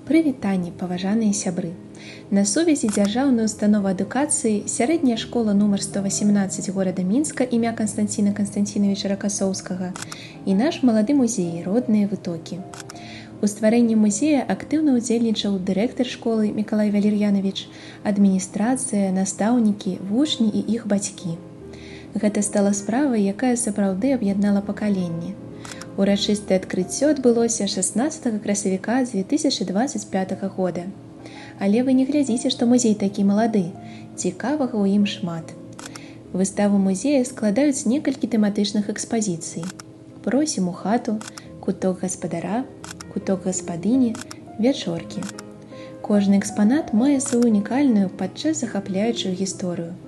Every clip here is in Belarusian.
Прывітанне, паважаныя сябры! На сувязі дзяржаўная установа адукацыі сярэдняя школа нумар 118 горада Мінска імя Канстанціна Канстанціновича Ракасоўскага і наш малады музей родныя вытокі. У стварэнні музея актыўна ўдзельнічаў дырэктар школы Мікалай Валер'янович, адміністрацыя, настаўнікі, вучні і іх бацькі. Гэта стала справай, якая сапраўды аб'яднала пакаленні. Урачыстае адкрыццё адбылося 16 красавіка 2025 года. Але вы не глядзіце, што музей такі малады, цікавага ў ім шмат. Выставу музея складаюць некалькі тэматычных экспазіцый. Просім у хату, куток гаспадара, куток гаспадыні, вячоркі. Кожны экспанат мае сваю унікальную падчас захапляючую гісторыю.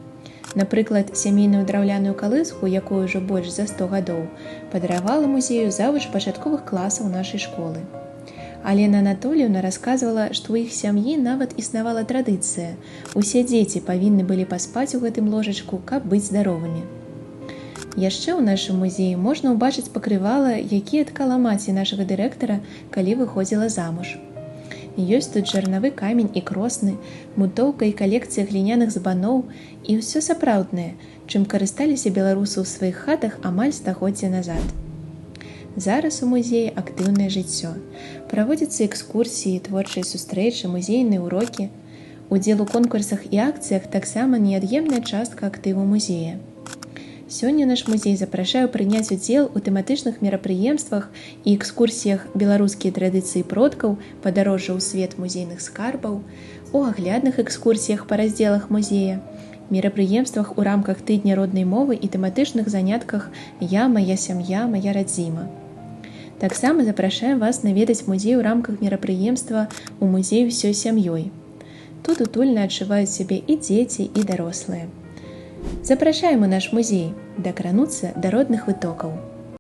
Напрыклад, сямейную драўляную калыску, якую ўжо больш за 100 гадоў, падаравала музею завуч пачатковых класаў нашай школы. Алена Анатольевна расказвала, што ў іх сям'і нават існавала традыцыя. Усе дзеці павінны былі паспаць у гэтым ложачку, каб быць здаровымі. Яшчэ ў нашым музеі можна ўбачыць пакрывала, якія ткала маці нашага дырэктара, калі выходзіла замуж. Ёсць тут жарнавы камень і кросны, мутоўка і калекцыя гліняных збаноў і ўсё сапраўднае, чым карысталіся беларусы ў сваіх хатах амаль стагоддзя назад. Зараз у музеі актыўнае жыццё. Праводзяцца экскурсіі, творчыя сустрэчы, музейныя урокі. Удзел у конкурсах і акцыях таксама неад'емная частка актыву музея. Сёння наш музей запрашае прыняць удзел у тэматычных мерапрыемствах і экскурсіях беларускія традыцыі продкаў, падарожжа ў свет музейных скарбаў, у аглядных экскурсіях па раздзелах музея, мерапрыемствах у рамках тыдня роднай мовы і тэматычных занятках «Я, мая сям'я, мая радзіма». Таксама запрашаем вас наведаць музей у рамках мерапрыемства ў музей усёй сям'ёй. Тут утульна адчуваюць сябе і дзеці, і дарослыя. Запрашаем у наш музей дакрануцца да родных вытокаў.